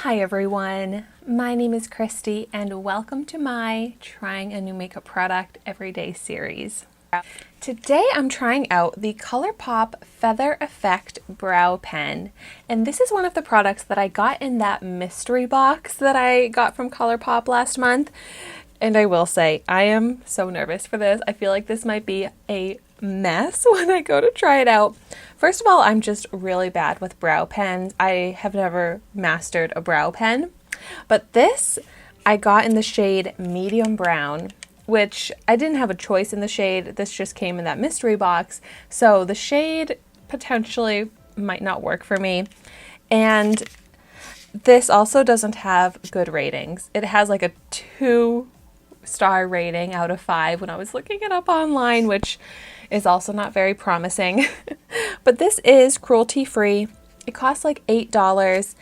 Hi everyone, my name is Christy and welcome to my Trying a New Makeup Product Everyday series. Today I'm trying out the ColourPop Feather Effect Brow Pen, and this is one of the products that I got in that mystery box that I got from ColourPop last month. And I will say, I am so nervous for this. I feel like this might be a mess when I go to try it out. First of all, I'm just really bad with brow pens. I have never mastered a brow pen, but this I got in the shade medium brown, which I didn't have a choice in the shade. This just came in that mystery box. So the shade potentially might not work for me. And this also doesn't have good ratings. It has like a 2-star rating out of 5 when I was looking it up online, which is also not very promising. But this is cruelty-free. It costs like $8.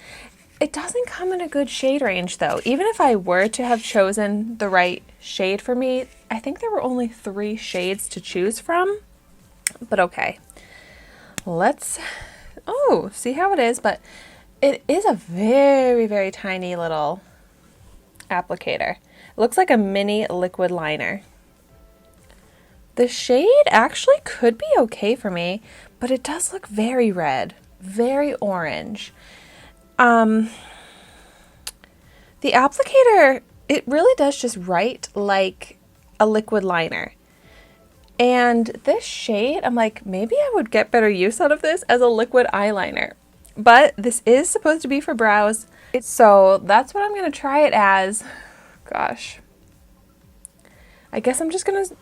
It doesn't come in a good shade range though. Even if I were to have chosen the right shade for me, I think there were only 3 shades to choose from. But okay, let's, see how it is. But it is a very, very tiny little applicator. It looks like a mini liquid liner. The shade actually could be okay for me, but it does look very red, very orange. The applicator, it really does just write like a liquid liner. And this shade, I'm like, maybe I would get better use out of this as a liquid eyeliner. But this is supposed to be for brows, so that's what I'm going to try it as. Gosh. I guess I'm just going to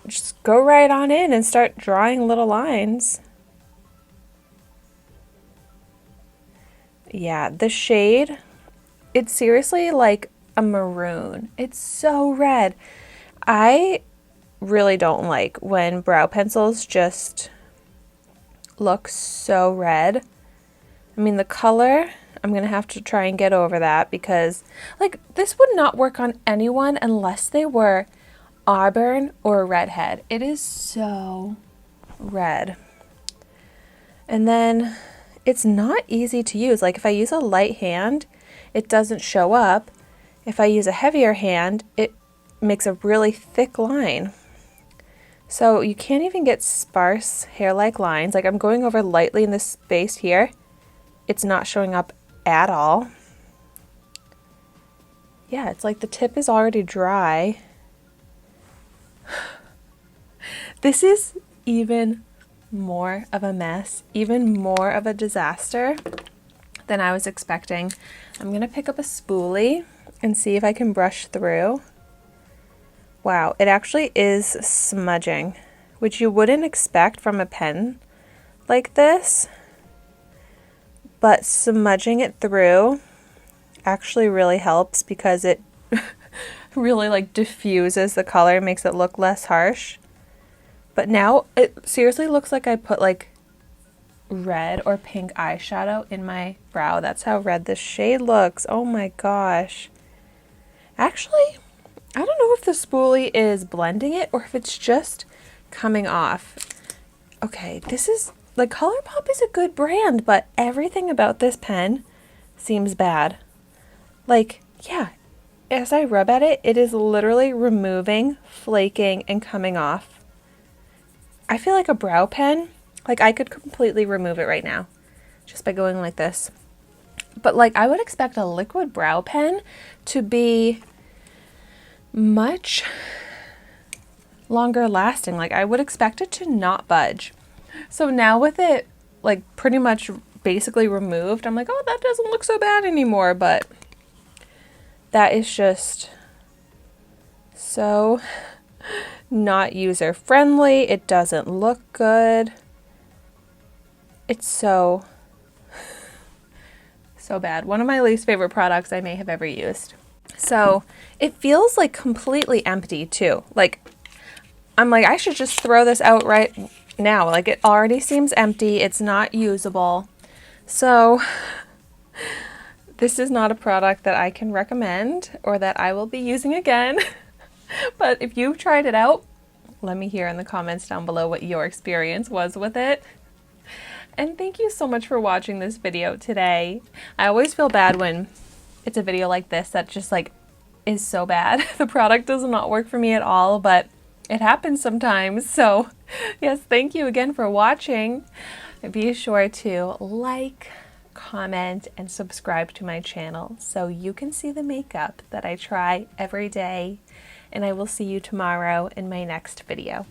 go right on in and start drawing little lines. Yeah, the shade, it's seriously like a maroon. It's so red. I really don't like when brow pencils just look so red. I mean, the color, I'm going to have to try and get over that because like this would not work on anyone unless they were auburn or a redhead. It is so red. And then it's not easy to use. Like if I use a light hand, it doesn't show up. If I use a heavier hand, it makes a really thick line. So you can't even get sparse hair-like lines. Like I'm going over lightly in this space here. It's not showing up at all. Yeah, it's like the tip is already dry. This is even more of a mess, even more of a disaster than I was expecting. I'm going to pick up a spoolie and see if I can brush through. Wow, it actually is smudging, which you wouldn't expect from a pen like this. But smudging it through actually really helps because it really like diffuses the color, makes it look less harsh. But now it seriously looks like I put like red or pink eyeshadow in my brow. That's how red this shade looks. Oh my gosh. Actually, I don't know if the spoolie is blending it or if it's just coming off. Okay, this is, like, ColourPop is a good brand, but everything about this pen seems bad. Like, yeah, as I rub at it, it is literally removing, flaking, and coming off. I feel like a brow pen, like I could completely remove it right now just by going like this. But like I would expect a liquid brow pen to be much longer lasting. Like I would expect it to not budge. So now with it like pretty much basically removed, I'm like, oh, that doesn't look so bad anymore. But that is just so not user friendly. It doesn't look good. It's so bad. One of my least favorite products I may have ever used. So it feels like completely empty too. Like I'm like, I should just throw this out right now. Like it already seems empty. It's not usable. So this is not a product that I can recommend or that I will be using again. But if you've tried it out, let me hear in the comments down below what your experience was with it. And thank you so much for watching this video today. I always feel bad when it's a video like this that just like is so bad. The product does not work for me at all, but it happens sometimes. So yes, thank you again for watching. Be sure to like, comment, and subscribe to my channel so you can see the makeup that I try every day. And I will see you tomorrow in my next video.